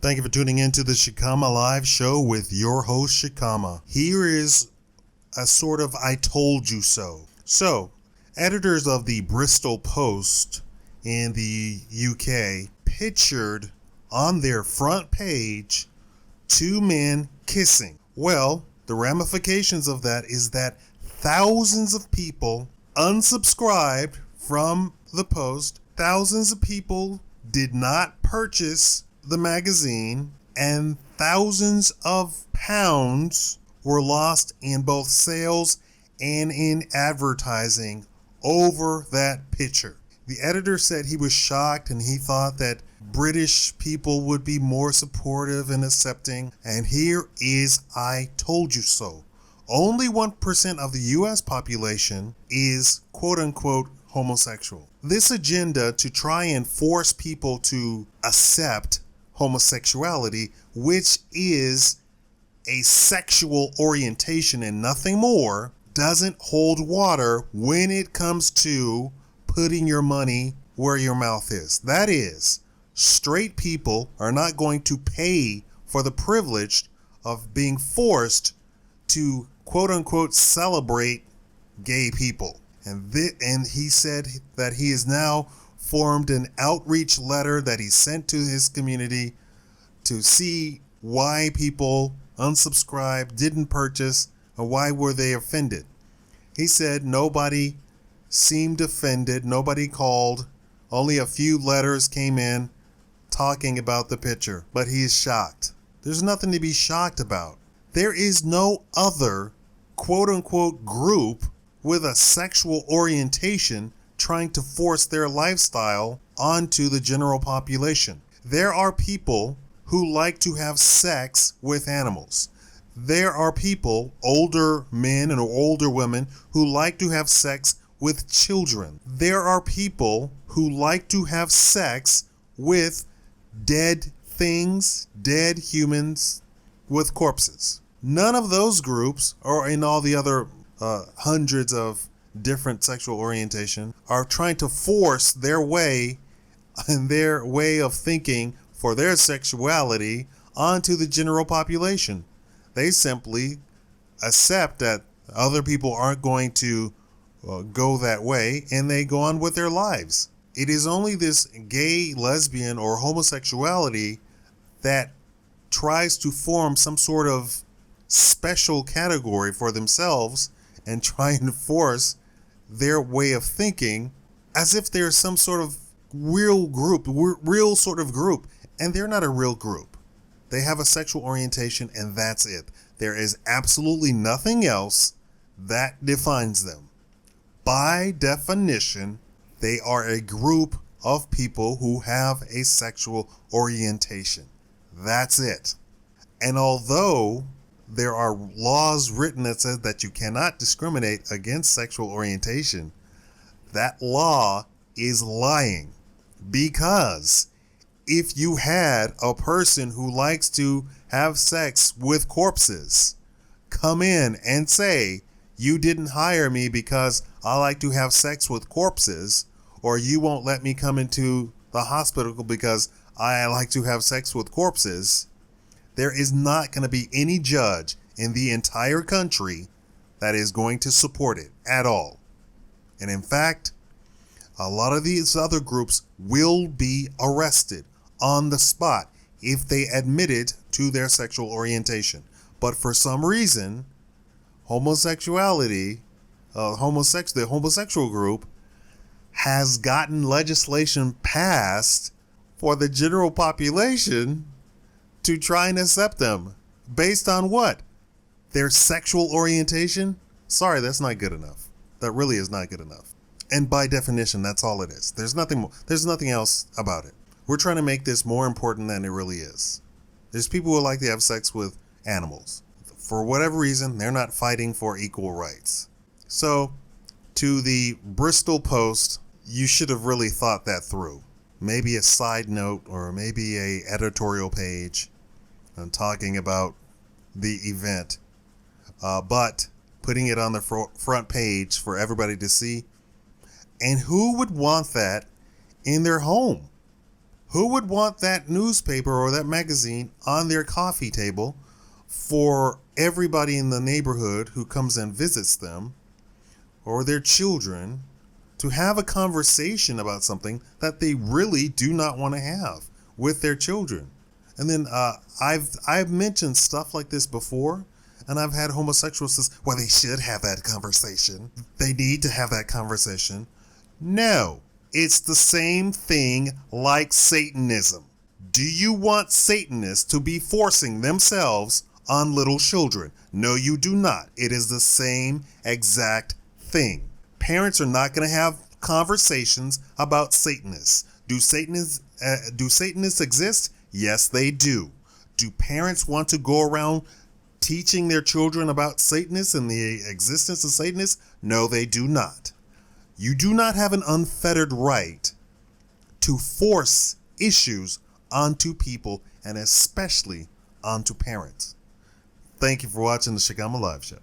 Thank you for tuning in to the Shikama Live Show with your host, Shikama. Here is a sort of I told you so. So, editors of the Bristol Post in the UK pictured on their front page two men kissing. Well, the ramifications of that is that thousands of people unsubscribed from the Post. Thousands of people did not purchase the magazine, and thousands of pounds were lost in both sales and in advertising over that picture. The editor said he was shocked and he thought that British people would be more supportive and accepting. And here is I told you so. Only 1% of the US population is quote unquote homosexual. This agenda to try and force people to accept homosexuality, which is a sexual orientation and nothing more, doesn't hold water when it comes to putting your money where your mouth is. That is, straight people are not going to pay for the privilege of being forced to quote unquote celebrate gay people. And he said that he has now formed an outreach letter that he sent to his community to see why people unsubscribed, didn't purchase, or why were they offended. He said nobody seemed offended, nobody called, only a few letters came in talking about the picture, but he is shocked. There's nothing to be shocked about. There is no other quote-unquote group with a sexual orientation trying to force their lifestyle onto the general population. There are people who like to have sex with animals. There are people, older men and older women, who like to have sex with children. There are people who like to have sex with dead things, dead humans, with corpses. None of those groups, or in all the other hundreds of different sexual orientation, are trying to force their way and their way of thinking for their sexuality onto the general population. They simply accept that other people aren't going to go that way, and they go on with their lives. It is only this gay, lesbian, or homosexuality that tries to form some sort of special category for themselves and try and force their way of thinking as if they're some sort of real sort of group. And they're not a real group. They have a sexual orientation, and that's it. There is absolutely nothing else that defines them. By definition, they are a group of people who have a sexual orientation. That's it. And although there are laws written that says that you cannot discriminate against sexual orientation, that law is lying. Because if you had a person who likes to have sex with corpses come in and say, you didn't hire me because I like to have sex with corpses, or you won't let me come into the hospital because I like to have sex with corpses, there is not going to be any judge in the entire country that is going to support it at all. And in fact, a lot of these other groups will be arrested on the spot if they admitted to their sexual orientation. But for some reason, the homosexual group has gotten legislation passed for the general population to try and accept them. Based on what? Their sexual orientation? Sorry, that's not good enough. That really is not good enough. And by definition, that's all it is. There's nothing more. There's nothing else about it. We're trying to make this more important than it really is. There's people who like to have sex with animals. For whatever reason, they're not fighting for equal rights. So, to the Bristol Post, you should have really thought that through. Maybe a side note or maybe a editorial page talking about the event. But putting it on the front page for everybody to see. And who would want that in their home? Who would want that newspaper or that magazine on their coffee table for everybody in the neighborhood who comes and visits them, or their children, to have a conversation about something that they really do not want to have with their children? And then I've mentioned stuff like this before, and I've had homosexuals say, well, they should have that conversation. They need to have that conversation. No, it's the same thing like Satanism. Do you want Satanists to be forcing themselves on little children? No, you do not. It is the same exact thing. Parents are not going to have conversations about Satanists. Do Satanists exist? Yes, they do. Do parents want to go around teaching their children about Satanists and the existence of Satanists? No, they do not. You do not have an unfettered right to force issues onto people, and especially onto parents. Thank you for watching the Shikama Live Show.